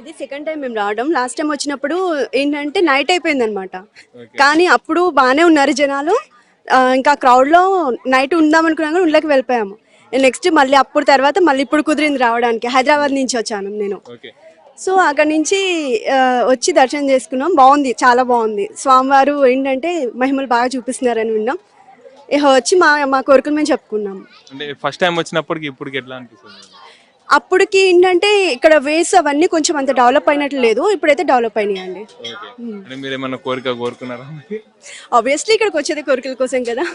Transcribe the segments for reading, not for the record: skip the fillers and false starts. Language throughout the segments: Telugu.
ఇది సెకండ్ టైం మేము రావడం. లాస్ట్ టైం వచ్చినప్పుడు ఏంటంటే నైట్ అయిపోయిందనమాట. కానీ అప్పుడు బాగానే ఉన్నారు జనాలు. ఇంకా క్రౌడ్లో నైట్ ఉందాం అనుకున్నాం కానీ ఉండలేక వెళ్ళిపోయాము. నెక్స్ట్ మళ్ళీ అప్పుడు తర్వాత మళ్ళీ ఇప్పుడు కుదిరింది రావడానికి. హైదరాబాద్ నుంచి వచ్చాను నేను. సో అక్కడ నుంచి వచ్చి దర్శనం చేసుకున్నాం. బాగుంది, చాలా బాగుంది. స్వామివారు ఏంటంటే మహిమలు బాగా చూపిస్తున్నారని విన్నాం. వచ్చి మా కోరికలు మేము చెప్పుకున్నాము. ఫస్ట్ టైం వచ్చినప్పటికి ఇప్పటికి ఎట్లా అనిపిస్తుంది? అప్పటికి ఏంటంటే ఇక్కడ వేస్ అవన్నీ కొంచెం అంత డెవలప్ అయినట్లు లేదు. ఇప్పుడైతే డెవలప్ అయినాయండి. మీరు ఏమన్నా కోరిక కోరుకున్నారా? ఆబ్వియస్లీ ఇక్కడికి వచ్చేది కోరికల కోసం కదా,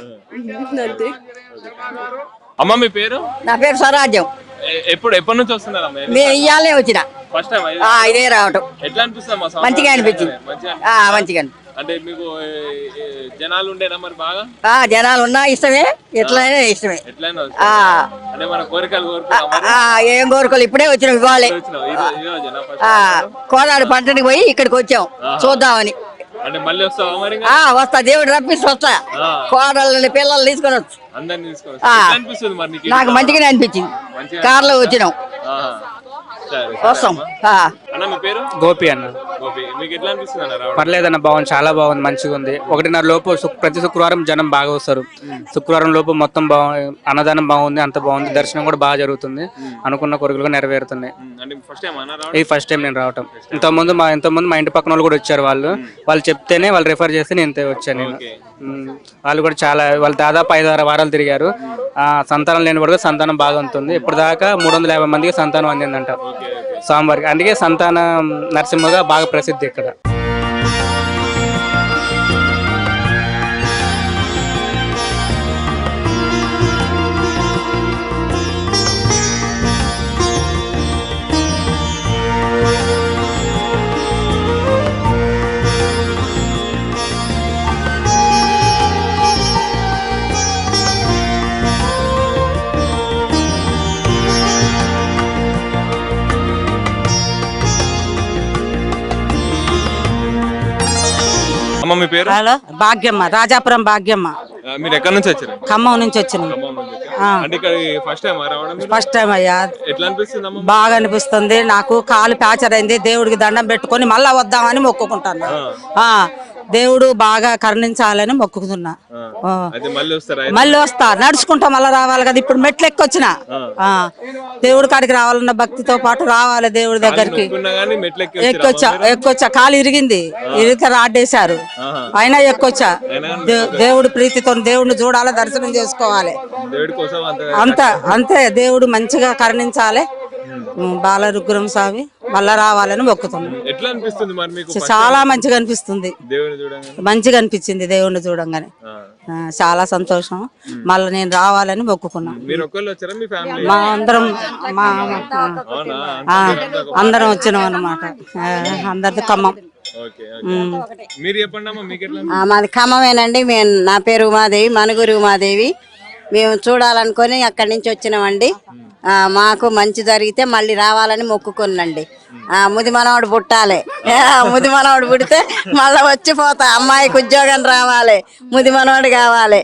అంతే. అమ్మ మీ పేరు? నా పేరు స్వరాజ్యం. ఎప్పటి నుంచి వస్తున్నారా? మేము ఇయ్యాలే వచ్చిన ఫస్ట్ టైం ఇదే రావటం. ఎట్లా అనిపిస్తుంది? మంచిగా అనిపించింది. మంచిగా అంటే మీకు జనాలు ఉండేనా మరి బాగా? జనాలు ఉన్నా ఇష్టమే, ఎట్లయినా ఇష్టమే. ఎట్లయినా అంటే మన కోరికలు ఏం కోరికలు ఇప్పుడే వచ్చినాం. ఇవ్వాలి కోదాడు పంటకి పోయి ఇక్కడికి వచ్చాం చూద్దామని. అంటే మళ్ళీ వస్తావా మరి? వస్తా, దేవుడు రప్పిస్తే వస్తా. కోడళ్ళని పిల్లల్ని తీసుకొని వచ్చు. నాకు మంచిగానే అనిపించింది. కార్లో వచ్చినాం, వస్తాం. గోపి అన్న. పర్లేదన్న, బాగుంది, చాలా బాగుంది, మంచిగా ఉంది. 1:30 లోపు ప్రతి శుక్రవారం జనం బాగా వస్తారు. శుక్రవారం లోపు మొత్తం అన్నదానం బాగుంది, అంత బాగుంది. దర్శనం కూడా బాగా జరుగుతుంది. అనుకున్న కోరికలు నెరవేరుతున్నాయి. ఇది ఫస్ట్ టైం నేను రావటం. ఇంతకుముందు మా ఇంటి పక్కన వాళ్ళు కూడా వచ్చారు. వాళ్ళు చెప్తేనే, వాళ్ళు రిఫర్ చేస్తే నేను వచ్చాను. నేను వాళ్ళు కూడా వాళ్ళు దాదాపు 5-6 వారాలు తిరిగారు. సంతానం లేని కూడా సంతానం బాగా ఉంటుంది. ఇప్పుడు దాకా 350 మందికి సంతానం అందిందంట స్వామివారికి. అందుకే సంతాన నరసింహగా బాగా ప్రసిద్ధి ఇక్కడ. అమ్మ మీ పేరు? భాగ్యమ్మ, రాజాపురం భాగ్యమ్మ. మీరు ఎక్కడి నుంచి వచ్చారు? ఖమ్మం నుంచి వచ్చినాం. ఫస్ట్ టైం అయ్యా. ఎట్లా అనిపిస్తుంది? బాగా అనిపిస్తుంది. నాకు కాలు ప్యాచర్ అయింది. దేవుడికి దండం పెట్టుకొని మళ్ళా వద్దామని మొక్కుకుంటాను. దేవుడు బాగా కరుణించాలని మొక్కుతున్నా. మళ్ళీ వస్తా, నడుచుకుంటా మళ్ళీ రావాలి కదా. ఇప్పుడు మెట్లు ఎక్కొచ్చిన. దేవుడి కాడికి రావాలన్న భక్తితో పాటు రావాలి దేవుడి దగ్గరికి. ఎక్కొచ్చా, కాలు ఇరిగింది, ఇరిగితే రాడ్డేశారు, అయినా ఎక్కొచ్చా. దేవుడి ప్రీతితో దేవుడిని చూడాలి, దర్శనం చేసుకోవాలి. అంతే, దేవుడు మంచిగా కరుణించాలి. బాలరుగ్రం స్వామి మళ్ళా రావాలని మొక్కుతున్నాం. ఎట్లా అనిపిస్తుంది మరి మీకు? చాలా మంచిగా అనిపిస్తుంది. మంచిగా అనిపించింది దేవుణ్ణి చూడంగానే. చాలా సంతోషం. మళ్ళీ నేను రావాలని మొక్కుకున్నాను. మా అందరం వచ్చినాం అన్నమాట. అందరిది ఖమ్మం. మాది ఖమ్మమేనండి. నా పేరు ఉమాదేవి, మనుగురు ఉమాదేవి. మేము చూడాలనుకొని అక్కడి నుంచి వచ్చినామండి. మాకు మంచి జరిగితే మళ్ళీ రావాలని మొక్కుకున్నాండి. ముది మనవాడు పుట్టాలి, ముది మనవాడు పుడితే మళ్ళీ వచ్చిపోతా. అమ్మాయికి ఉద్యోగం రావాలి, ముది మనవాడు కావాలి.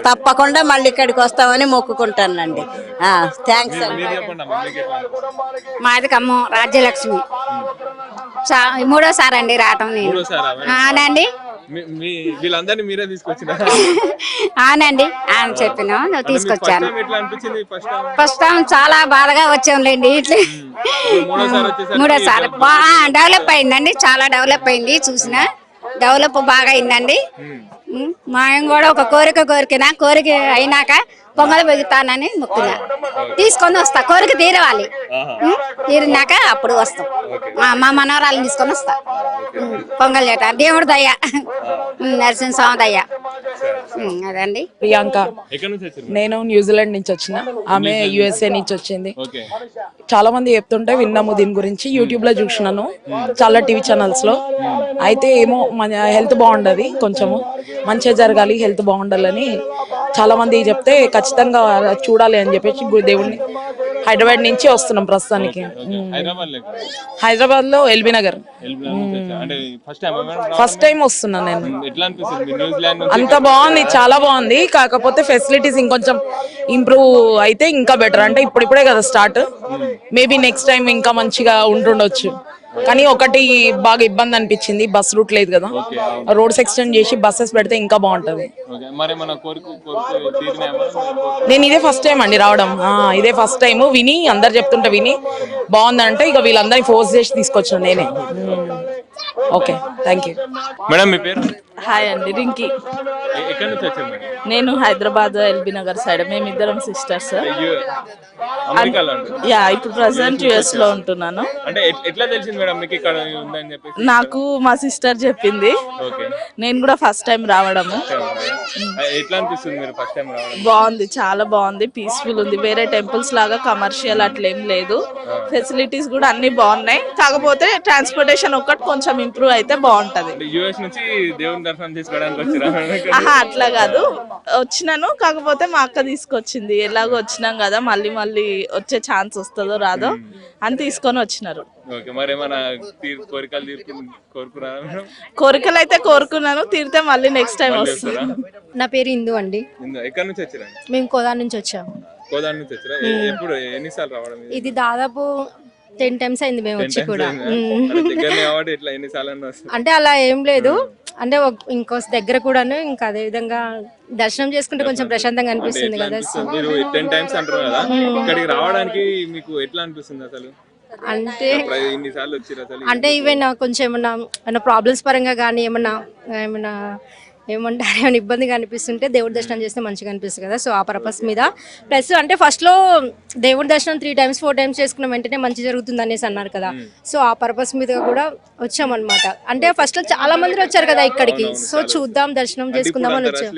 తప్పకుండా మళ్ళీ ఇక్కడికి వస్తామని మొక్కుకుంటానండి. థ్యాంక్స్ అండి. మాది ఖమ్మం, రాజ్యలక్ష్మి. 3వ అండి రావటం నేను. అవునండి. వీళ్ళందరినీ మీరే తీసుకొచ్చినా? అవునండి, ఆయన చెప్పిన తీసుకొచ్చాను. ఫస్ట్ టైం చాలా బాధగా వచ్చాంలేండి. ఇట్లా 3వ డెవలప్ అయిందండి, చాలా డెవలప్ అయింది. చూసిన డెవలప్ బాగా అయిందండి. మాయం కూడా ఒక కోరిక అయినాక పొంగలు పెగుతానని మొక్కున్నా. తీసుకొని వస్తా, కోరిక తీరవాలి. తీరినాక అప్పుడు వస్తాం. మా మనవరాలను తీసుకొని వస్తా. పొంగల్ చేట దేవుడు దయ్యా, నరసింహస్వామి దయ్యా. అదండి. ప్రియాంక. నేను న్యూజిలాండ్ నుంచి వచ్చిన, ఆమె USA నుంచి వచ్చింది. చాలా మంది చెప్తుంటే విన్నాము దీని గురించి. యూట్యూబ్ లో చూసినాను, చాలా టీవీ ఛానల్స్ లో. అయితే ఏమో మన హెల్త్ బాగుండదు, కొంచెము మంచిగా జరగాలి, హెల్త్ బాగుండాలని చాలా మంది చెప్తే ఖచ్చితంగా చూడాలి అని చెప్పేసి దేవుడిని హైదరాబాద్ నుంచి వస్తున్నాం ప్రస్తుతానికి. హైదరాబాద్ లో ఎల్బీ నగర్. ఫస్ట్ టైం వస్తున్నాను నేను. అంత బాగుంది, చాలా బాగుంది. కాకపోతే ఫెసిలిటీస్ ఇంకొంచెం ఇంప్రూవ్ అయితే ఇంకా బెటర్. అంటే ఇప్పుడిప్పుడే కదా స్టార్ట్, మేబీ నెక్స్ట్ టైం ఇంకా మంచిగా ఉంటుండొచ్చు. కానీ ఒకటి బాగా ఇబ్బంది అనిపించింది, బస్ రూట్ లేదు కదా, రోడ్స్ ఎక్స్టెండ్ చేసి బస్సెస్ పెడితే ఇంకా బాగుంటది. ఓకే, మరి మన కోరిక తీరినాయా మేడం? నేను ఇదే ఫస్ట్ టైం అండి రావడం, ఇదే ఫస్ట్ టైం విని అందరు చెప్తుంటే విని బాగుందంటే ఇక వీళ్ళందరినీ ఫోర్స్ చేసి తీసుకొచ్చాను నేనే. Okay, thank you. మేడం మీ పేరు? హాయ్ అండి, రింకి. ఎక్కడి నుంచి వచ్చారు మేడం? నేను హైదరాబాద్ ఎల్బీ నగర్ సైడ్, మేమిద్దరం సిస్టర్స్. అమెరికాలో ఉంటారు? యా, ఇప్పుడు ప్రెసెంట్ యుఎస్ లో ఉంటున్నాను. అంటే ఎట్లా తెలిసింది మేడం మీకు ఇక్కడ ఉందని చెప్పేసి? నాకు మా సిస్టర్ చెప్పింది. ఓకే, నేను కూడా ఫస్ట్ టైం రావడము. ఎట్లా అనిపిస్తుంది మీరు ఫస్ట్ టైం రావడం? బాగుంది, చాలా బాగుంది, పీస్ఫుల్ ఉంది. వేరే టెంపుల్స్ లాగా కమర్షియల్ అట్లేం లేదు. ఫెసిలిటీస్ కూడా అన్ని బాగున్నాయి. కాకపోతే ట్రాన్స్పోర్టేషన్ ఒక్కటి కొంచెం ఇంప్రూవ్ అయితే బాగుంటది. యుఎస్ నుంచి దేవుని దర్శనం చేసుకోవడానికి వచ్చారా? ఆహా, అట్లా కాదు, వచ్చినాను. కాకపోతే మా అక్క తీసుకొచ్చింది. ఎలాగో వచ్చినాం కదా, మళ్ళీ మళ్ళీ వచ్చే ఛాన్స్ వస్తుందో రాదో అని తీసుకొని వచ్చినారు. ఓకే, మరి ఏమైనా కోరికలు కోరుకున్నారా మేడం? కోరికలు అయితే కోరుకున్నాను, తీరితే మళ్ళీ నెక్స్ట్ టైం వస్తుంది. నా పేరు ఇందు అండి. ఎక్కడి నుంచి వచ్చారా? మేము కోదాడ నుంచి వచ్చాము. కోదాడ నుంచి వచ్చారా? ఎప్పుడు ఎన్నిసార్లు రావడం? ఇది దాదాపు 10 times అయింది మేము వచ్చి కూడా. దగ్గరనే కాబట్టి ఇట్లా ఎన్నిసార్లు అంటే అలా ఏం లేదు, అంటే ఇంకో దగ్గర కూడాను. ఇంకా అదే విధంగా దర్శనం చేసుకుంటే కొంచెం ప్రశాంతంగా అనిపిస్తుంది కదా. మీరు 10 times అంటారు కదా, ఇక్కడికి రావడానికి మీకు ఎట్లా అనిపిస్తుంది అసలు? అంటే ఇన్నిసార్లు వచ్చారు అసలు? అంటే ఈవెన్ కొంచెం ఏమన్నా ప్రాబ్లమ్స్ పరంగా కానీ ఏమన్నా ఏమంటారు ఏమైనా ఇబ్బందిగా అనిపిస్తుంటే దేవుడి దర్శనం చేస్తే మంచిగా అనిపిస్తుంది కదా. సో ఆ పర్పస్ మీద ప్లస్ అంటే ఫస్ట్లో దేవుడి దర్శనం 3 times 4 times చేసుకున్న వెంటనే మంచి జరుగుతుంది అనేసి అన్నారు కదా. సో ఆ పర్పస్ మీద కూడా వచ్చామన్నమాట. అంటే ఫస్ట్లో చాలా మంది వచ్చారు కదా ఇక్కడికి, సో చూద్దాం దర్శనం చేసుకుందాం అని వచ్చాం.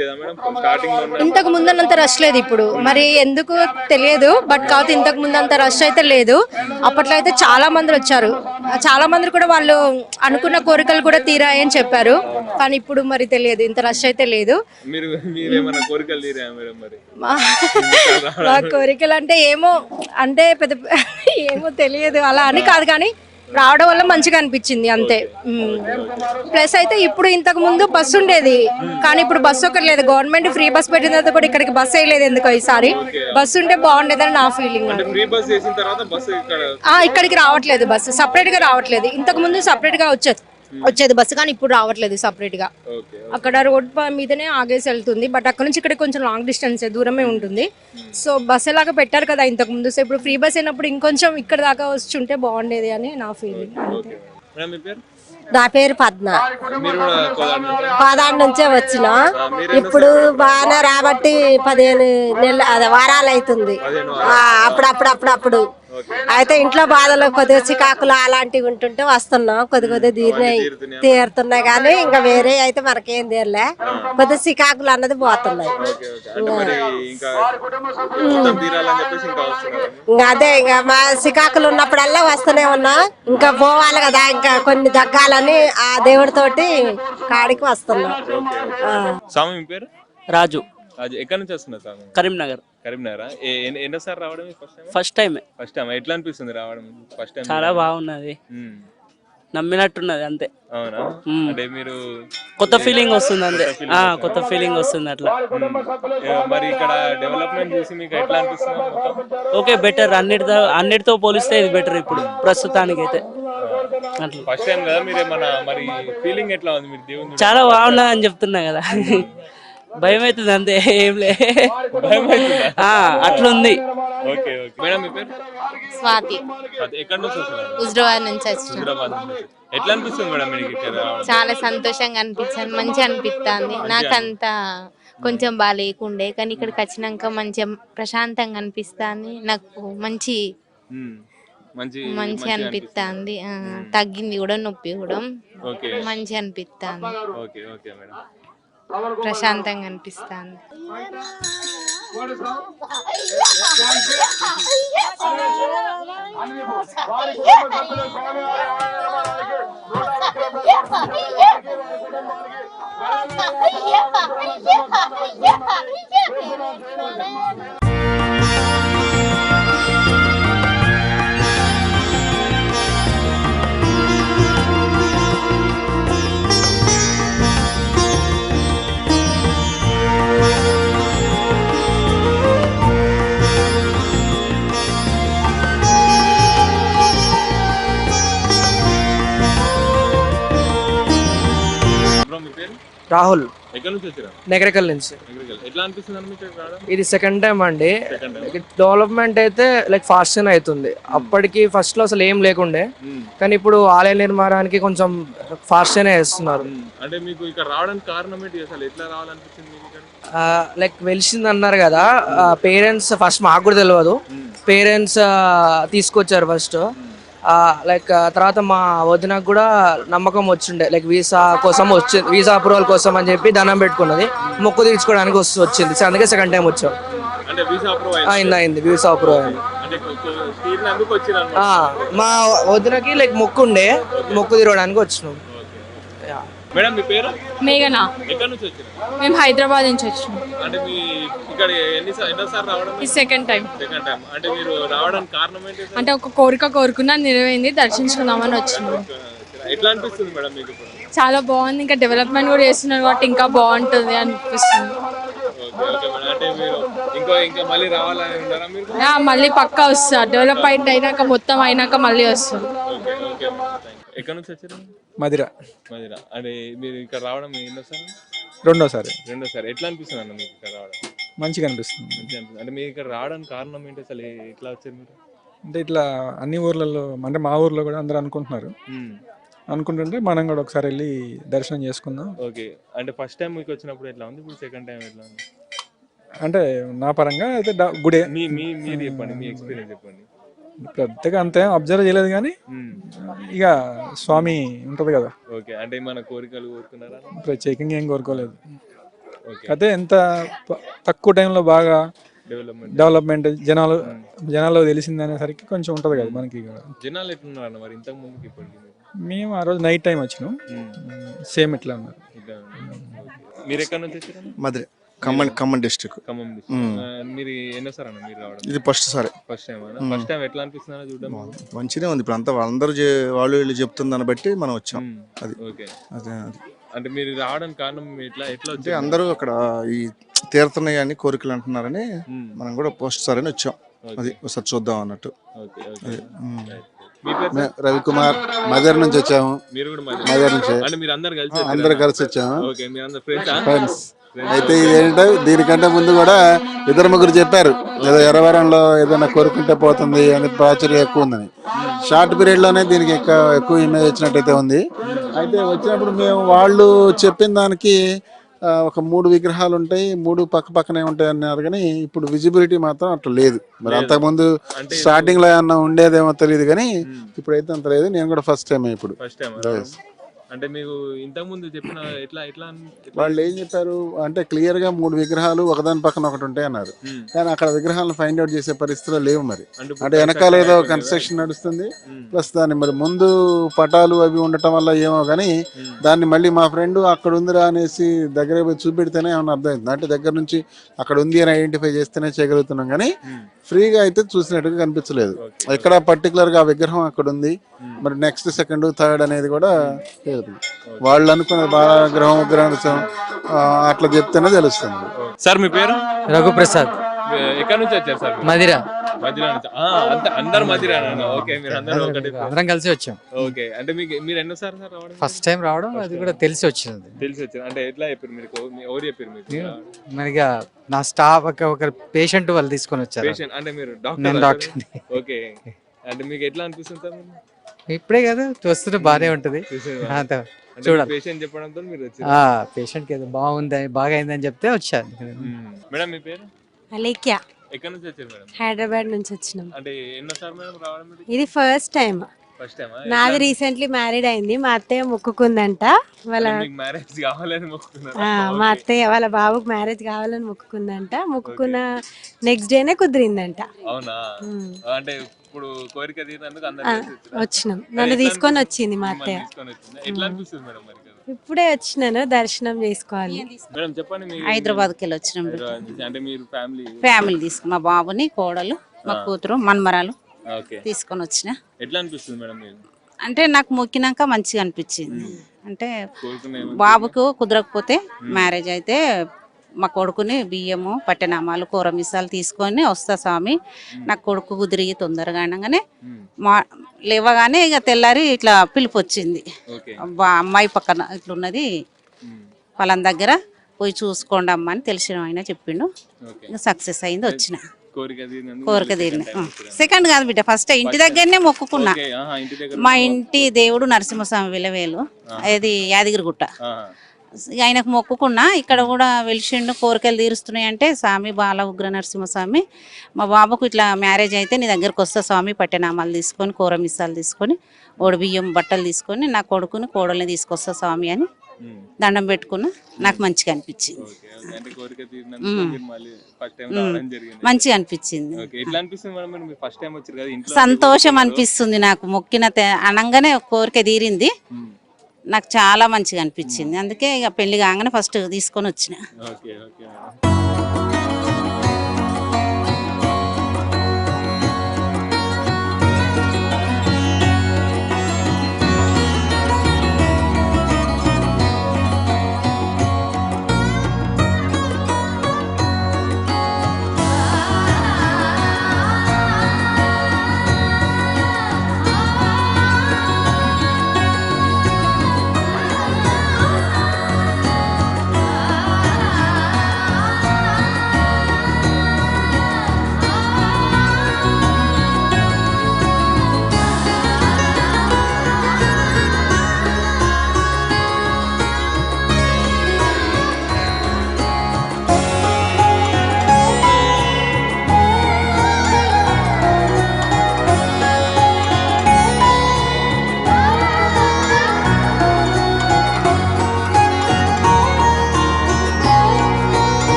ఇంతకు ముందన్నంత రష్ లేదు ఇప్పుడు, మరి ఎందుకు తెలియదు. బట్ కాకపోతే ఇంతకు ముందు అంత రష్ అయితే లేదు. అప్పట్లో అయితే చాలా మంది వచ్చారు. చాలా మంది కూడా వాళ్ళు అనుకున్న కోరికలు కూడా తీరాయని చెప్పారు. కానీ ఇప్పుడు మరి తెలియదు, ఇంత రష్ అయితే లేదు. మా కోరికలు అంటే ఏమో పెద్ద ఏమో తెలియదు, అలా అని కాదు. కానీ రావడం వల్ల మంచిగా అనిపించింది అంతే. ప్లస్ అయితే ఇప్పుడు ఇంతకు ముందు బస్సు ఉండేది, కానీ ఇప్పుడు బస్సు ఒకటి లేదు. గవర్నమెంట్ ఫ్రీ బస్ పెట్టిన తర్వాత కూడా ఇక్కడికి బస్సు వేయలేదు ఎందుకో ఈసారి. బస్సు ఉంటే బాగుండేదని నా ఫీలింగ్. ఇక్కడికి రావట్లేదు బస్సు, సపరేట్ గా రావట్లేదు. ఇంతకు ముందు సపరేట్ గా వచ్చేది బస్సు, కానీ ఇప్పుడు రావట్లేదు సపరేట్ గా. అక్కడ రోడ్ మీదనే ఆగేసి వెళ్తుంది. బట్ అక్కడ నుంచి ఇక్కడ కొంచెం లాంగ్ డిస్టెన్స్ దూరమే ఉంటుంది. సో బస్ ఎలాగా పెట్టారు కదా ఇంతకు ముందు. సో ఇప్పుడు ఫ్రీ బస్ అయినప్పుడు ఇంకొంచెం ఇక్కడ దాకా వచ్చుంటే బాగుండేది అని నా ఫీలింగ్. నా పేరు పద్మ, కోదాడ నుంచే వచ్చిన. ఇప్పుడు బాగానే రాబట్టి 15 వారాలు అవుతుంది. అప్పుడప్పుడు అయితే ఇంట్లో బాధలు కొద్దిగా చికాకులు అలాంటివి ఉంటుంటే వస్తున్నాం. కొద్దిగా తీరుతున్నాయి కానీ ఇంకా వేరే అయితే మనకేం తీరలే. కొద్దిగా చికాకులు అన్నది పోతున్నాయి. ఇంకా అదే ఇంకా మా చికాకులు ఉన్నప్పుడల్లా వస్తూనే ఉన్నా. ఇంకా పోవాలి కదా, ఇంకా కొన్ని దగ్గాలని ఆ దేవుడితోటి కాడికి వస్తున్నాం. రాజు. ఎక్కడి నుంచి వస్తున్నారు స్వామి? కరీంనగర్. కరీంనగర్. ఎన్నోసారి రావడం? First time. ఎట్లా అనిపిస్తుంది రావడం? ఫస్ట్ టైం చాలా బాగున్నది, నమ్మినట్టున్నది అంతే. అవునా? అంటే మీరు కొత్త ఫీలింగ్ వస్తుంది అంతే. కొత్త ఫీలింగ్ వస్తుంది అట్లా. మరి ఇక్కడ డెవలప్మెంట్ చూసి మీకు ఎట్లా అనిపిస్తుంది? Okay, better. అన్నిటితో పోలిస్తే ఇది బెటర్ ఇప్పుడు ప్రస్తుతానికి అయితే. ఫస్ట్ టైం కదా మీరు, ఏమన్నా మరి ఫీలింగ్ ఎట్లా ఉంది? మీరు దేవుని చాలా బాగున్నది అని చెప్తున్నా కదా. భయం అవుతుంది అంతే, ఏం లే. అట్లుంది. ఓకే, మేడం మీ పేరు? స్వాతి. ఎక్కడి నుంచి వస్తున్నారు? హుజరాబాద్ నుంచి వచ్చిన. ఎట్లా అనిపిస్తుంది మేడం మీకు? చాలా సంతోషంగా అనిపిస్తుంది, మంచిగా అనిపిస్తుంది. నాకంతా కొంచెం బాగా లేకుండే, కానీ ఇక్కడికి వచ్చినాక మంచిగా ప్రశాంతంగా అనిపిస్తుంది. నాకు మంచి అనిపిస్తుంది. తగ్గింది కూడా, నొప్పి కూడా మంచి అనిపిస్తుంది, ప్రశాంతంగా అనిపిస్తుంది. పేరు? రాహుల్ ఎక్కడి నుంచి వచ్చారా? నెగరికల్ నుంచి. ఎట్లా అనిపిస్తుంది మీకు ఇక్కడ రావడం? ఇది సెకండ్ టైం అండి. Second time. డెవలప్మెంట్ అయితే లైక్ ఫాస్ట్ గానే అవుతుంది. అప్పటికి ఫస్ట్ లో అసలు ఏం లేకుండే, కానీ ఇప్పుడు ఆలయ నిర్మాణానికి కొంచెం ఫాస్ట్ గానే వేస్తున్నారు. అంటే మీకు ఇక్కడ రావడానికి కారణం ఏంటి? అసలు ఎట్లా రావాలనిపించింది మీకు ఇక్కడ? లైక్ వెలిసింది అన్నారు కదా, పేరెంట్స్ ఫస్ట్ మాకు కూడా తెలియదు, పేరెంట్స్ తీసుకొచ్చారు ఫస్ట్. లైక్ తర్వాత మా వదినకు కూడా నమ్మకం వచ్చిండే, లైక్ వీసా కోసం వచ్చింది, వీసా అప్రూవల్ కోసం అని చెప్పి దండం పెట్టుకున్నది, మొక్కు తీర్చుకోవడానికి వచ్చింది. సో అందుకే సెకండ్ టైం వచ్చాం. అంటే వీసా అప్రూవ్ అయింది వీసా అప్రూవ్ అయింది. అంటే తీరినందుకు వచ్చినారు. మా వదినకి లైక్ మొక్కు ఉండే, మొక్కు తీరడానికి వచ్చినాం. మేడం మీ పేరు? మేఘనా. ఎక్కడి నుంచి వచ్చారు? మేము హైదరాబాద్ నుంచి వచ్చినాం. అంటే మీ ఇక్కడ ఎన్నోసార్లు రావడం? ఈ సెకండ్ టైం. Second time. అంటే మీరు రావడానికి కారణం ఏంటి? అంటే ఒక కోరిక కోరుకున్నా నెరవేరింది, దర్శించుకుందామని వచ్చినాం. ఎట్లా అనిపిస్తుంది మేడం మీకు ఇప్పుడు? చాలా బాగుంది, ఇంకా డెవలప్మెంట్ కూడా చేస్తున్నారు కాబట్టి ఇంకా బాగుంటుంది అనిపిస్తుంది. Okay madam. అంటే మీరు ఇంకా మళ్ళీ రావాలని ఉన్నారా మీరు? మళ్ళీ పక్కా వస్తారు, డెవలప్మెంట్ అయినాక మొత్తం అయినాక మళ్ళీ వస్తారు. Okay okay. ఎక్కడి నుంచి వచ్చారు? మదిరా. మదిరా. అంటే మీరు ఇక్కడ రావడం ఎన్నోసారి? రెండోసారి. ఎట్లా అనిపిస్తుంది అన్న మీకు ఇక్కడ రావడం? మంచిగా అనిపిస్తుంది. మంచిగా అనిపిస్తుంది. అంటే మీరు ఇక్కడ రావడానికి కారణం ఏంటి? అసలు ఎట్లా వచ్చారు మీరు? అంటే ఇట్లా అన్ని ఊర్లలో, అంటే మా ఊర్లో కూడా అందరూ అనుకుంటున్నారు, అనుకుంటుంటే మనం కూడా ఒకసారి వెళ్ళి దర్శనం చేసుకుందాం. ఓకే. అంటే ఫస్ట్ టైం మీకు వచ్చినప్పుడు ఎట్లా ఉంది, ఇప్పుడు సెకండ్ టైం ఎట్లా ఉంది? అంటే నా పరంగా అయితే గుడే. మీరు చెప్పండి, మీ ఎక్స్పీరియన్స్ చెప్పండి. పెద్దగా అంతే అబ్జర్వ్ చేయలేదు, కానీ ఇక స్వామి ఉంటది కదా. ఓకే. అంటే మన కోరికలు కోరుకున్నారా? ప్రత్యేకంగా ఏం కోరుకోలేదు. అయితే ఎంత తక్కువ టైంలో బాగా డెవలప్మెంట్ జనాల్లో తెలిసింది అనేసరికి కొంచెం ఉంటది కదా మనకి. జనాలు ఎట్లున్నారు మరి ఇంతకు ముందుకి ఇప్పటికి? మేము ఆ రోజు నైట్ టైం వచ్చినాం, సేమ్ ఇట్లా ఉన్నారు. మీరు ఎక్కడి నుంచి వచ్చారు? మధురై, ఖమ్మం డిస్ట్రిక్ట్. ఖమ్మం. మీరు ఎన్నోసారి అన్న మీరు రావడం? ఇది ఫస్ట్ సారి. First time. ఫస్ట్ టైం ఎట్లా అనిపిస్తుందో చూడడం? మంచిగా ఉంది. ఇప్పుడు అంతా అందరూ వాళ్ళు వీళ్ళు చెప్తుందని బట్టి మనం వచ్చాం. అది ఓకే. అదే. అంటే మీరు రావడానికి కారణం ఎట్లా అంటే అందరూ అక్కడ ఈ తీర్థనయ్య అని కోరికలు అంటున్నారని మనం కూడా పోస్ట్ సారని వచ్చాం. అది ఒకసారి చూద్దాం అన్నట్టు. రవికుమార్, మదర్ నుంచి వచ్చాము. మీరు కూడా మదర్ నుంచి. అంటే మీరు అందరు కలిసి వచ్చాము. ఓకే. మీరు అందరు ఫ్రెండ్స్? ఫ్రెండ్స్. అయితే ఇదేంటంటే దీనికంటే ముందు కూడా ఇద్దరు ముగ్గురు చెప్పారు, ఏదో ఎర్రవరంలో ఏదైనా కోరుకుంటే పోతుంది అని, ప్రాచుర్యం ఎక్కువ ఉందని. షార్ట్ పీరియడ్ లోనే దీనికి ఎక్కువ ఇమేజ్ వచ్చినట్టయితే ఉంది. అయితే వచ్చినప్పుడు మేము వాళ్ళు చెప్పిన దానికి ఒక 3 విగ్రహాలు ఉంటాయి, 3 పక్కనే ఉంటాయి అన్నారు, కానీ ఇప్పుడు విజిబిలిటీ మాత్రం అట్లా లేదు. మరి అంతకుముందు స్టార్టింగ్ లో ఏమన్నా ఉండేదేమో తెలియదు, కానీ ఇప్పుడైతే అంత లేదు. నేను కూడా ఫస్ట్ టైం ఇప్పుడు. అంటే మీకు ఇంతకు ముందు చెప్పిన ఎట్లా వాళ్ళు ఏం చెప్పారు అంటే క్లియర్ గా 3 విగ్రహాలు ఒకదాని పక్కన ఒకటి ఉంటాయి అన్నారు, కానీ అక్కడ విగ్రహాలను ఫైండ్ అవుట్ చేసే పరిస్థితులు లేవు. మరి అంటే వెనకాల ఏదో కన్స్ట్రక్షన్ నడుస్తుంది, ప్లస్ దాన్ని మరి ముందు పటాలు అవి ఉండటం వల్ల ఏమో, కానీ దాన్ని మళ్ళీ మా ఫ్రెండ్ అక్కడ ఉందిరా అనేసి దగ్గర పోయి చూపెడితేనే ఏమన్నా అర్థమైంది. అంటే దగ్గర నుంచి అక్కడ ఉంది అని ఐడెంటిఫై చేస్తేనే చేయగలుగుతున్నాం, కానీ ఫ్రీగా అయితే చూసినట్టుగా కనిపించలేదు. ఎక్కడ పర్టికులర్ గా ఆ విగ్రహం అక్కడ ఉంది, మరి నెక్స్ట్ సెకండ్ థర్డ్ అనేది కూడా లేదు. వాళ్ళు అనుకున్న విగ్రహం అట్లా చెప్తేనే తెలుస్తుంది. సార్ మీ పేరు? రఘుప్రసాద్. ఎక్కడి నుంచి వచ్చారు సార్? మదిరా. మదిరా నుంచి. అందరు మదిరా. ఓకే. మీరు అందరం కలిసి వచ్చాం. ఓకే. అంటే మీరు ఎన్నోసారి సార్ రావడం? ఫస్ట్ టైం రావడం, అది కూడా తెలిసి వచ్చింది. అంటే ఎట్లా చెప్పారు మీకు? ఎవరు చెప్పారు మీకు? మనకి నా స్టాఫ్ ఒక పేషెంట్ వాళ్ళు తీసుకొని వచ్చారు. పేషెంట్ అంటే మీరు డాక్టర్? ఓకే. అంటే మీకు ఎట్లా అనిపిస్తుంది సార్? ఇప్పుడే కదా చూస్తుంటే బాగానే ఉంటది. చూడాలి. పేషెంట్ చెప్పడంతో మీరు వచ్చారు. పేషెంట్ ఏదో బాగుంది, బాగా అయిందని చెప్తే వచ్చాను. మేడం మీ పేరు? అలేఖ్య. ఎక్కడి నుంచి వచ్చారు మేడం? హైదరాబాద్ నుంచి వచ్చినాం. అంటే ఎన్నోసారి మేడం రావడం? ఇది ఫస్ట్ టైం. First time. నాది రీసెంట్లీ మ్యారీడ్ అయింది. మా అత్తయ్య మొక్కుకుందంట, వాళ్ళ మ్యారేజ్ కావాలని మొక్కుకున్నారు. మా అత్తయ్య వాళ్ళ బాబుకి మ్యారేజ్ కావాలని మొక్కుకుందంట. మొక్కుకున్న నెక్స్ట్ డేనే కుదిరిందంట. అవునా? అంటే ఇప్పుడు కోరిక తీరినందుకు అందరూ వచ్చినాం. నన్ను తీసుకొని వచ్చింది మా అత్తయ్య. ఎట్లా అనిపిస్తుంది మేడం మరి? ఇప్పుడే వచ్చినాను, దర్శనం చేసుకోవాలి. మేడం చెప్పండి. హైదరాబాద్కి వెళ్ళి వచ్చినాం. అంటే మీరు ఫ్యామిలీ తీసుకుని, మా బాబుని, కోడలు, మా కూతురు, మనమరాలు తీసుకొని వచ్చిన. ఎట్లా అనిపిస్తుంది మేడం మీకు? అంటే నాకు మొక్కినాక మంచిగా అనిపించింది. అంటే బాబుకు కుదరకపోతే మ్యారేజ్ అయితే మా కొడుకుని బియ్యము, పట్టెనామాలు, కూర మిసాలు తీసుకొని వస్తా స్వామి, నాకు కొడుకు కుదిరి తొందరగా అనగానే లేవగానే ఇక తెల్లారి ఇట్లా పిలుపు వచ్చింది. అమ్మాయి పక్కన ఇట్లున్నది, వాళ్ళని దగ్గర పోయి చూసుకోండి అమ్మ అని తెలిసిన ఆయన చెప్పిండు. ఇంకా సక్సెస్ అయింది, వచ్చిన కోరిక తీరిన. సెకండ్ కాదు బిడ్డ, ఫస్ట్ ఇంటి దగ్గరనే మొక్కుకున్నా. మా ఇంటి దేవుడు నరసింహస్వామి విలవేలు, అది యాదగిరిగుట్ట. ఆయనకు మొక్కుకున్నా. ఇక్కడ కూడా వెలిసిండు, కోరికలు తీరుస్తున్నాయి అంటే స్వామి బాల ఉగ్ర నరసింహస్వామి, మా బాబుకు ఇట్లా మ్యారేజ్ అయితే నీ దగ్గరకు వస్తా స్వామి, పట్టెనామాలు తీసుకొని కూరమిస్సాలు తీసుకొని ఓడి బియ్యం బట్టలు తీసుకొని నా కొడుకుని కోడల్ని తీసుకొస్తా స్వామి అని దండం పెట్టుకున్నా. నాకు మంచిగా అనిపించింది, మంచిగా అనిపించింది, సంతోషం అనిపిస్తుంది. నాకు మొక్కిన అనంగానే కోరిక తీరింది, నాకు చాలా మంచిగా అనిపించింది. అందుకే ఇక పెళ్లి కాగానే ఫస్ట్ తీసుకొని వచ్చిన.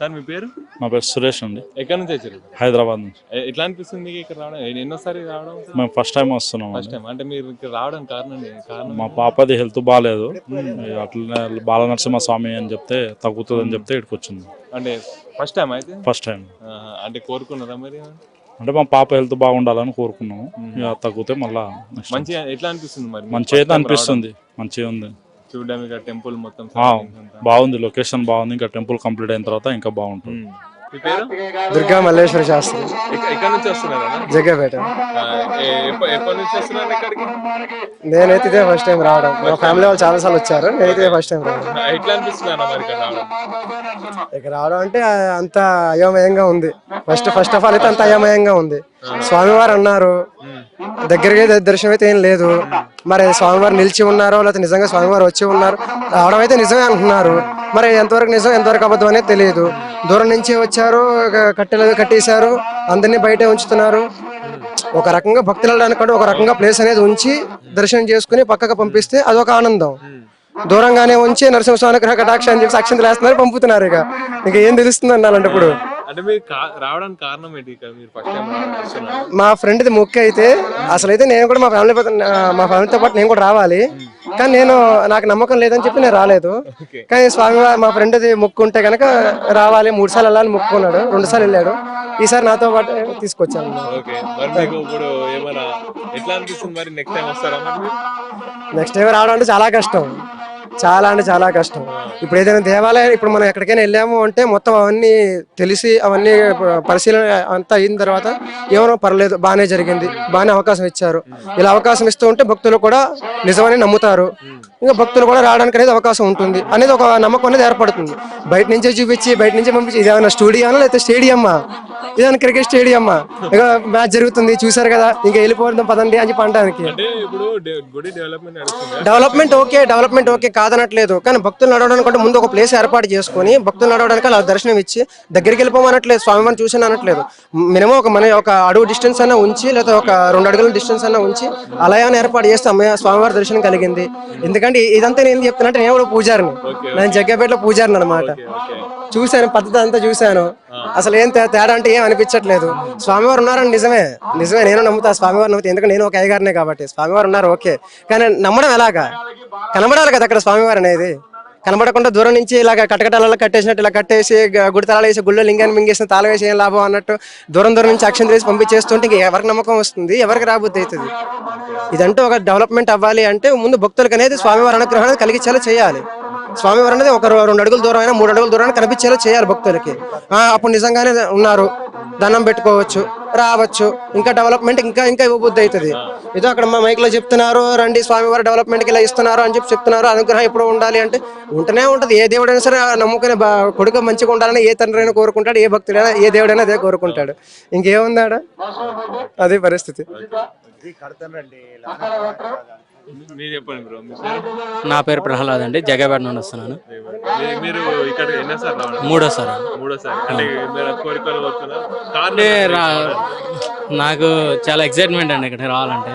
సార్ మీ పేరు? నా పేరు సురేష్ అండి. ఎక్కడి నుంచి వచ్చారు? హైదరాబాద్ నుంచి. ఎట్లా అనిపిస్తుంది మీకు ఇక్కడ రావడం? ఎన్నోసారి రావడం? మేము ఫస్ట్ టైం వస్తున్నాం. ఫస్ట్ టైం అంటే మీరు ఇక్కడ రావడం కారణం? మా పాపది హెల్త్ బాగాలేదు, అట్లనే బాల నరసింహ స్వామి అని చెప్తే తగ్గుతుంది అని చెప్తే ఇక్కడికి వచ్చింది. అంటే ఫస్ట్ టైం అయితే? First time. అంటే కోరుకున్నారా మరి? అంటే మా పాప హెల్త్ బాగుండాలని కోరుకున్నాము. ఇక తగ్గితే మళ్ళా మంచిగా ఎట్లా అనిపిస్తుంది మరి? మంచిగా అయితే అనిపిస్తుంది, మంచిగా ఉంది చూడడానికి. టెంపుల్ మొత్తం బాగుంది, లొకేషన్ బాగుంది. ఇంకా టెంపుల్ కంప్లీట్ అయిన తర్వాత ఇంకా బాగుంటుంది. మీ పేరు? దుర్గా మల్లేశ్వర శాస్త్రి. ఎక్కడి నుంచి వస్తున్నారా? జగ్గపేట. ఎప్పటి నుంచి వస్తున్నారు ఇక్కడికి? నేనైతే ఇదే ఫస్ట్ టైం రావడం. మా ఫ్యామిలీ వాళ్ళు చాలా సార్లు వచ్చారు, నేనైతే ఫస్ట్ టైం రావడం. ఎట్లా అనిపిస్తుంది అన్న మరి ఇక్కడ రావడం? ఇక్కడ రావడం అంటే అంత అయోమయంగా ఉంది. ఫస్ట్ ఆఫ్ ఆల్ అయితే అంత అయోమయంగా ఉంది. స్వామివారు అన్నారు, దగ్గరగా దర్శనం అయితే ఏం లేదు. మరి స్వామివారు నిలిచి ఉన్నారో లేకపోతే నిజంగా స్వామివారు వచ్చి ఉన్నారు. రావడం అయితే నిజమే అంటున్నారు, మరి ఎంతవరకు నిజం ఎంతవరకు అబద్ధం అనేది తెలియదు. దూరం నుంచి వచ్చారు, కట్టెలు కట్టేశారు, అందరినీ బయటే ఉంచుతున్నారు. ఒక రకంగా భక్తులు వెళ్ళడానికి ఒక రకంగా ప్లేస్ అనేది ఉంచి దర్శనం చేసుకుని పక్కకు పంపిస్తే అదొక ఆనందం. దూరంగానే ఉంచి నరసింహస్వామి గ్రహ కటాక్ష అని చెప్పి అక్షంతలు వేస్తున్నారు, పంపుతున్నారు. ఇక ఏం తెలుస్తుంది అన్నాలంటే ఇప్పుడు అంటే మీరు రావడానికి కారణం ఏంటి? మీరు ఫస్ట్ టైం మా ఫ్రెండ్ది మొక్క అయితే అసలు అయితే నేను కూడా మా ఫ్యామిలీతో పాటు నేను కూడా రావాలి, కానీ నాకు నమ్మకం లేదని చెప్పి నేను రాలేదు. కానీ స్వామి మా ఫ్రెండ్ది మొక్కు ఉంటే కనుక రావాలి, 3 సార్లు వెళ్ళాలని మొక్కుకున్నాడు, 2 సార్లు వెళ్ళాడు. ఈసారి నాతో పాటు తీసుకొచ్చాను. నెక్స్ట్ టైం రావడం అంటే చాలా కష్టం, చాలా అంటే చాలా కష్టం. ఇప్పుడు ఏదైనా దేవాలయం, ఇప్పుడు మనం ఎక్కడికైనా వెళ్ళాము అంటే మొత్తం అవన్నీ తెలిసి అవన్నీ పరిశీలన అంతా అయిన తర్వాత ఏమో పర్లేదు, బాగానే జరిగింది, బాగానే అవకాశం ఇచ్చారు. ఇలా అవకాశం ఇస్తూ ఉంటే భక్తులు కూడా నిజమని నమ్ముతారు. ఇంకా భక్తులు కూడా రావడానికి అనేది అవకాశం ఉంటుంది అనేది ఒక నమ్మకం అనేది ఏర్పడుతుంది. బయట నుంచే చూపించి బయట నుంచే పంపించి ఇదేమైనా స్టూడియోనా లేకపోతే స్టేడియమ్మా, ఇదేమైనా క్రికెట్ స్టేడియమ్మా, ఇక మ్యాచ్ జరుగుతుంది చూసారు కదా, ఇంకా వెళ్ళిపోవడం పదండి అని చెప్పి అనడానికి. డెవలప్మెంట్ ఓకే కాదనట్లేదు, కానీ భక్తులు నడవడానికి ముందు ఒక ప్లేస్ ఏర్పాటు చేసుకుని భక్తులు నడవడానికి అలా దర్శనం ఇచ్చి దగ్గరికి వెళ్ళిపోమనట్లేదు, స్వామివారిని చూసాను అనట్లేదు. మినిమం ఒక అడుగు డిస్టెన్స్ అన్న ఉంచి లేదా ఒక 2 అడుగుల డిస్టెన్స్ అన్న ఉంచి అలయాన్ని ఏర్పాటు చేస్తే అమ్మయ్య స్వామివారి దర్శనం కలిగింది. ఎందుకంటే ఇదంతా నేను చెప్తున్నట్టు నేను కూడా పూజారిని, నేను జగ్గపేటలో పూజారిని అనమాట. చూశాను, పద్ధతి అంతా చూశాను, అసలు ఏం తేడా అంటే ఏం అనిపించట్లేదు. స్వామివారు ఉన్నారని నిజమే, నేను నమ్ముతా, స్వామివారు నమ్ముతా. ఎందుకంటే నేను ఒక అయ్యగారినే కాబట్టి. స్వామివారు ఉన్నారు ఓకే, కానీ నమ్మడం ఎలాగా? కనబడాలి కదా అక్కడ స్వామివారు అనేది. కనబడకుండా దూరం నుంచి ఇలాగ కటకటాలలో కట్టేసినట్టు ఇలా కట్టేసి గుడి తాళాలు వేసి గుళ్ళో లింగాన్ని మింగేసిన తాళం వేసి ఏం లాభం అన్నట్టు దూరం నుంచి అక్షంతలు వేసి పంపించేస్తుంటే ఇంక ఎవరికి నమ్మకం వస్తుంది, ఎవరికి రాబుద్ది అవుతుంది? ఇదంటూ ఒక డెవలప్మెంట్ అవ్వాలి అంటే ముందు భక్తులకు అనేది స్వామివారి అనుగ్రహం కలిగించేలా చేయాలి. స్వామివారు అనేది ఒక 2 అడుగుల దూరం అయినా 3 అడుగుల దూరాన్ని కనిపించేలా చేయాలి భక్తులకి. అప్పుడు నిజంగానే ఉన్నారు, దండం పెట్టుకోవచ్చు, రావచ్చు, ఇంకా డెవలప్మెంట్ ఇంకా ఇంకా ఇవ్వబుద్ధి అవుతుంది. ఏదో అక్కడ మా మైక్ లో చెప్తున్నారు, రండి స్వామివారు డెవలప్మెంట్ కి ఇలా ఇస్తున్నారు అని చెప్తున్నారు, అనుగ్రహం ఎప్పుడు ఉండాలి అంటే ఉంటూనే ఉంటది. ఏ దేవుడైనా సరే నమ్ముకునే కొడుకు మంచిగా ఉండాలని ఏ తండ్రి అయినా కోరుకుంటాడు, ఏ భక్తుడైనా ఏ దేవుడైనా అదే కోరుకుంటాడు. ఇంకేముందాడ, అదే పరిస్థితి. మీరు చెప్పండి బ్రో. నా పేరు ప్రహ్లాద్ అండి, జగేపేట నుండి వస్తున్నాను. మీరు ఇక్కడ ఎన్నోసారి రావడం? మూడోసారి. అంటే మీరు కోరికలు కోరుకున్నారా? అంటే నాకు చాలా ఎక్సైట్మెంట్ అండి ఇక్కడ రావాలంటే.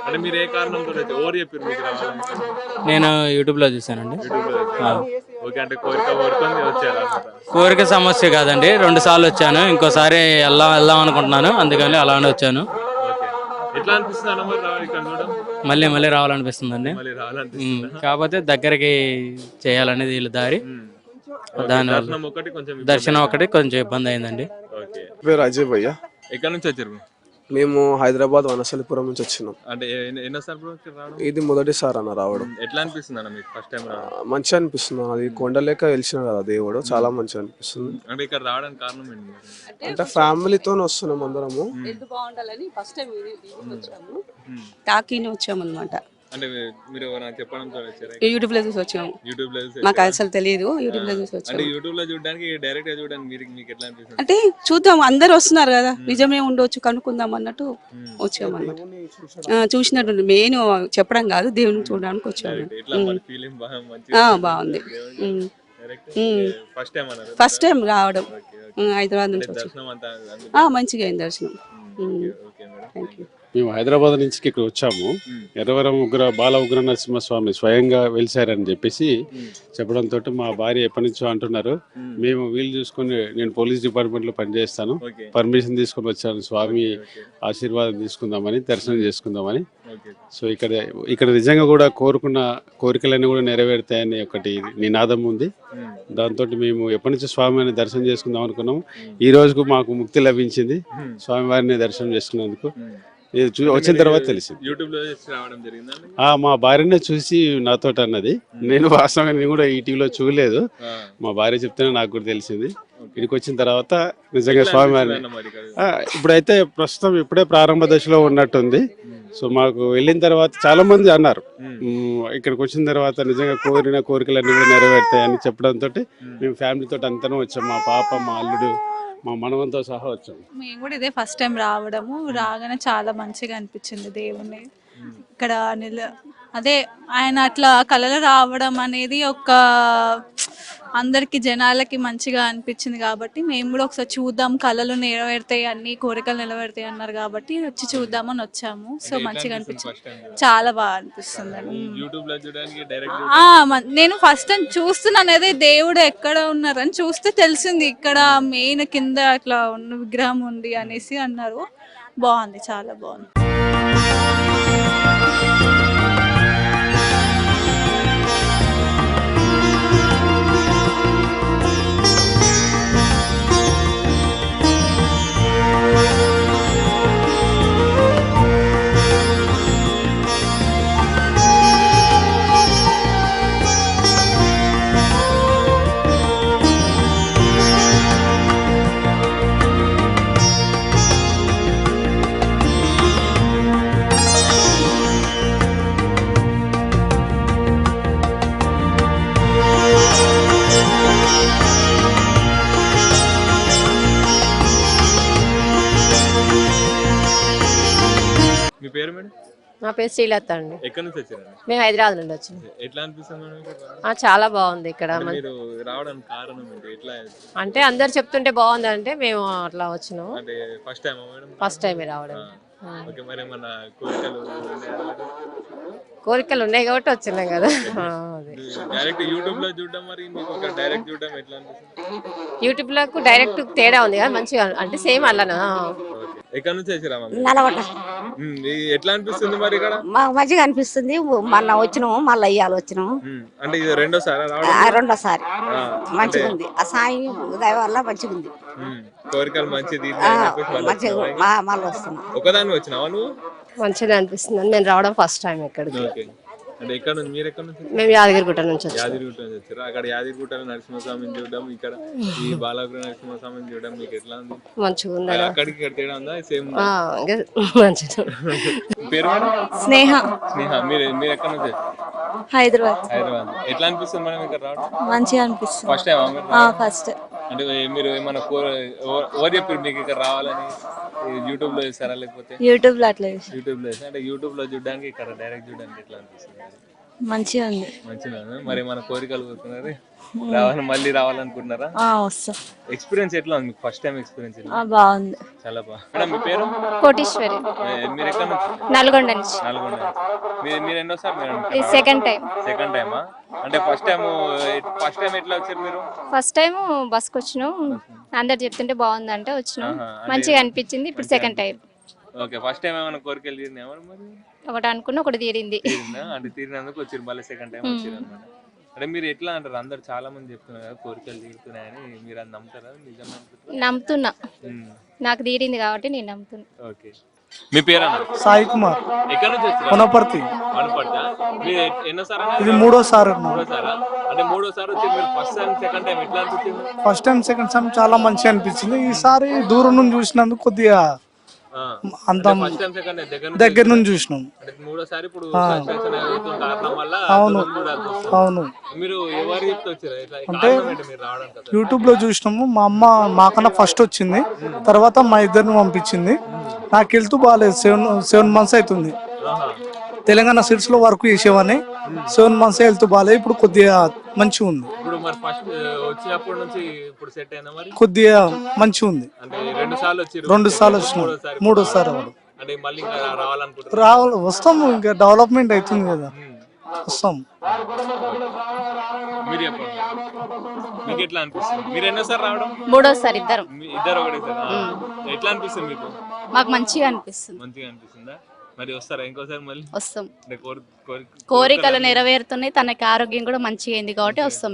అంటే మీరు ఏ కారణంతో ఎవరు చెప్పారు మీకు రావాలని? నేను యూట్యూబ్లో చూసానండి. ఓకే, అంటే కోరిక కోరుకొని వచ్చారా? కోరిక సమస్య కాదండి, 2 సార్లు వచ్చాను, ఇంకోసారి వెళ్దాం అనుకుంటున్నాను, అందుకని అలానే వచ్చాను. ఎట్లా అనిపిస్తుంది అన్న మరి ఇక్కడ చూడడం? మళ్ళీ రావాలనిపిస్తుందండి. కాకపోతే దగ్గరికి చేయాలనేది వీళ్ళ దారి, దానివల్ల దర్శనం ఒకటి కొంచెం ఇబ్బంది అయిందండి. పేరు అజయ్ భయ్య. ఎక్కడి నుంచి వచ్చారు? మేము హైదరాబాద్ వనసలిపురం నుంచి వచ్చినాం. అంటే ఎన్నోసారి రావడం? ఇది మొదటిసారి అన్న రావడం. ఎట్లా అనిపిస్తుంది అన్న మీకు ఫస్ట్ టైం రావడం? మంచిగా అనిపిస్తుంది. అది కొండలేక వెలిసిన కదా దేవుడు, చాలా మంచిగా అనిపిస్తుంది. అంటే ఇక్కడ రావడానికి కారణం ఏంటి? అంటే ఫ్యామిలీతో వస్తున్నాం అందరము. బాగుండాలని ఫస్ట్ టైం టాకీని వచ్చాము అనమాట. అంటే మీరు చెప్పడంతో వచ్చారా? యూట్యూబ్ లో చూసి వచ్చాము. యూట్యూబ్ లో మాకు అసలు తెలియదు, యూట్యూబ్ లో చూసి వచ్చాము. అంటే యూట్యూబ్ లో చూడడానికి డైరెక్ట్ గా చూడడానికి మీకు ఎట్లా అనిపిస్తుంది? అంటే చూద్దాం, అందరు వస్తున్నారు కదా, నిజమే ఉండొచ్చు, కనుక్కుందాం అన్నట్టు వచ్చాము అన్నమాట. చూసినట్టు మెయిన్ చెప్పడం కాదు, దేవుని చూడడానికి వచ్చాము. బాగుంది. ఫస్ట్ టైం రావడం హైదరాబాద్ నుంచి వచ్చాము. మంచిగా అయింది దర్శనం. Thank you. మేము హైదరాబాద్ నుంచి ఇక్కడ వచ్చాము. ఎర్రవరం బాల ఉగ్ర నరసింహస్వామి స్వయంగా వెలిసారని చెప్పేసి చెప్పడంతో మా భార్య ఎప్పటి నుంచో అంటున్నారు. మేము వీలు చూసుకొని, నేను పోలీస్ డిపార్ట్మెంట్లో పనిచేస్తాను, పర్మిషన్ తీసుకొని వచ్చాను స్వామి ఆశీర్వాదం తీసుకుందామని, దర్శనం చేసుకుందామని. సో ఇక్కడ నిజంగా కూడా కోరుకున్న కోరికలన్నీ కూడా నెరవేరుతాయని ఒకటి నినాదం ఉంది. దాంతో మేము ఎప్పటి నుంచో స్వామివారిని దర్శనం చేసుకుందాం అనుకున్నాము. ఈ రోజుకు మాకు ముక్తి లభించింది స్వామివారిని దర్శనం చేసుకున్నందుకు. వచ్చిన తర్వాత తెలిసింది. మా భార్యనే చూసి నాతో అన్నది. నేను వాస్తవంగా నేను కూడా ఈ టీవీలో చూడలేదు, మా భార్య చెప్తేనే నాకు కూడా తెలిసింది. ఇక్కడికి వచ్చిన తర్వాత నిజంగా స్వామివారిని ఇప్పుడైతే ప్రస్తుతం ఇప్పుడే ప్రారంభ దశలో ఉన్నట్టుంది. సో మాకు వెళ్ళిన తర్వాత చాలా మంది అన్నారు, ఇక్కడికి వచ్చిన తర్వాత నిజంగా కోరిన కోరికలన్నీ కూడా నెరవేరుతాయని చెప్పడంతో మేము ఫ్యామిలీతో అంతనూ వచ్చాం. మా పాప, మా అల్లుడు, మా మనవంతో సహా వచ్చాము. మేము కూడా ఇదే ఫస్ట్ టైం రావడము. రాగానే చాలా మంచిగా అనిపించింది దేవుని ఇక్కడ అదే ఆయన అట్లా కళలు రావడం అనేది ఒక అందరికి జనాలకి మంచిగా అనిపించింది కాబట్టి మేము కూడా ఒకసారి చూద్దాం, కళలు నెరవేరుతాయి, అన్ని కోరికలు నెరవేరుతాయి అన్నారు కాబట్టి వచ్చి చూద్దామని వచ్చాము. సో మంచిగా అనిపించింది, చాలా బాగా అనిపిస్తుంది. నేను ఫస్ట్ టైం చూస్తున్నాను అదే దేవుడు ఎక్కడ ఉన్నారని చూస్తే తెలిసింది ఇక్కడ మెయిన్ కింద అట్లా ఉన్న విగ్రహం ఉంది అనేసి అన్నారు. బాగుంది, చాలా బాగుంది. మీ పేరు మేడం? నా పేరు శ్రీలత అండి. ఎక్కడి నుంచి వచ్చారు? మేము హైదరాబాద్ నుండి వచ్చాం. ఎట్లా అనిపిస్తుంది? చాలా బాగుంది ఇక్కడ. మీరు రావడానికి కారణం ఏంటి? ఎట్లా అంటే అందరు చెప్తుంటే బాగుంది అంటే మేము అట్లా వచ్చినాం. అంటే first time madam? First time రావడం. ఓకే, మరి మన కోరికలు కోరికలు ఉన్నాయి కాబట్టి వచ్చినాం కదా. డైరెక్ట్ యూట్యూబ్ లో చూడడం, మరి మీకు డైరెక్ట్ చూడడం ఎట్లా అనిపిస్తుంది? యూట్యూబ్ లో డైరెక్ట్ తేడా ఉంది కదా, మంచిగా అంటే సేమ్ అలానా. ఎక్కడి నుంచి వచ్చారా? నల్గొండ. ఎట్లా అనిపిస్తుంది మరి ఇక్కడ? మాకు మంచిగా అనిపిస్తుంది. మళ్ళీ వచ్చినాము, మళ్ళీ ఇయ్యాలి వచ్చినాము. అంటే ఇది రెండోసారి? రెండోసారి. మంచిగా ఉంది, ఆ సాయి దయ వల్ల మంచిగా ఉంది. కోరికలు మంచిది మళ్ళీ వస్తున్నాం. ఒకదాన్ని వచ్చినావా నువ్వు? మంచిగా అనిపిస్తుంది. నేను రావడం ఫస్ట్ టైం ఇక్కడికి. అంటే ఎక్కడ నుంచి మీరు ఎక్కడ నుంచి మేము యాదగిరిగుట్ట నుంచి వచ్చాం. యాదగిరిగుట్ట నుంచి వచ్చారు. అక్కడ యాదగిరిగుట్టలో నరసింహస్వామిని చూడడం, ఇక్కడ ఈ బాలాపురం నరసింహస్వామిని చూడడం మీకు ఎట్లా ఉంది? మంచిగా ఉంది. అక్కడికి ఇక్కడ తేడా ఉందా? సేమ్ మంచిగా. పేరు మేడం? స్నేహ. స్నేహ. మీరు ఎక్కడ నుంచి వచ్చారు? హైదరాబాద్. హైదరాబాద్. ఎట్లా అనిపిస్తుంది మేడం ఇక్కడ రావడం? మంచిగా అనిపిస్తుంది. First time first. అంటే మీరు ఏమైనా ఎవరు చెప్పారు మీకు ఇక్కడ రావాలని? యూట్యూబ్ లో చూస్తారా లేకపోతే యూట్యూబ్ లో అట్లా యూట్యూబ్ లో అంటే యూట్యూబ్ లో చూడడానికి ఇక్కడ డైరెక్ట్ చూడడానికి ఎట్లా అనిపిస్తుంది? మంచిగా ఉంది. మంచిగా మరి మన కోరికలు కోరుకున్నారు మళ్ళీ రావాలనుకుంటున్నారా? వస్తాం. ఎక్స్పీరియన్స్ ఎట్లా ఉంది మీకు? ఫస్ట్ టైం ఎక్స్పీరియన్స్ బాగుంది. చాలా బాగా. మేడం మీ పేరు? కోటీశ్వరి. మీరు ఎక్కడ నుంచి? నల్గొండ నుంచి. నల్గొండ నుంచి. మీరు ఎన్నోసారి మేడం? Second time. సెకండ్ టైమా? అంటే ఫస్ట్ టైం ఎట్లా వచ్చారు మీరు? ఫస్ట్ టైం బస్కి వచ్చినాం, అందరు చెప్తుంటే బాగుందంటే వచ్చినాం, మంచిగా అనిపించింది. ఇప్పుడు second time. Okay. First time ఏమైనా కోరికలు తీరినాయా మరి? ఒకటి అనుకున్నా, ఒకటి తీరింది. అంటే తీరినందుకు వచ్చారు, మళ్ళీ సెకండ్ టైం వచ్చారు అనమాట. అంటే మీరు ఎట్లా అంటారు? అందరు చాలా మంది చెప్తున్నారు కదా కోరికలు తీరుతున్నాయని, మీరు అది నమ్ముతారా? నిజం నమ్ముతున్నా, నాకు తీరింది కాబట్టి నేను నమ్ముతున్నా. ఓకే. మీ పేరు? సాయి కుమార్. ఎక్కడ నుంచి వచ్చారు? వనపర్తి. వనపర్తి. మీరు ఎన్నోసారి? ఇది మూడోసారి. అంటే మూడోసారి వచ్చి మీరు ఫస్ట్ టైం సెకండ్ టైం ఎట్లా అనిపించింది? ఫస్ట్ టైం సెకండ్ టైం చాలా మంచిగా అనిపించింది. ఈసారి దూరం నుంచి చూసినందుకు కొద్దిగా అంత దగ్గర నుంచి చూసినాం. అవును అవును. అంటే యూట్యూబ్ లో చూసినాము. మా అమ్మ మాకన్నా ఫస్ట్ వచ్చింది, తర్వాత మా ఇద్దరిని పంపించింది. నాకు వెళ్తూ బాగాలేదు. 7 months అవుతుంది. తెలంగాణ సిట్స్ లో వర్క్ చేసేవాడిని. 7 months వెళ్తూ బాగాలేదు. ఇప్పుడు కొద్దిగా మంచిగా ఉంది. కొద్దిగా మంచిగా ఉంది. 2 సార్లు వచ్చినాం, 3వసారి వస్తాము. ఇంకా డెవలప్మెంట్ అవుతుంది కదా, వస్తాం. మూడోసారి ఇద్దరు. ఎట్లా అనిపిస్తుంది మీకు? మాకు మంచిగా అనిపిస్తుంది. మంచిగా అనిపిస్తుందా? మరి వస్తారా ఇంకోసారి? మళ్ళీ వస్తాం. కోరికలు నెరవేరుతున్నాయి, తనకి ఆరోగ్యం కూడా మంచిగా అయింది కాబట్టి వస్తాం.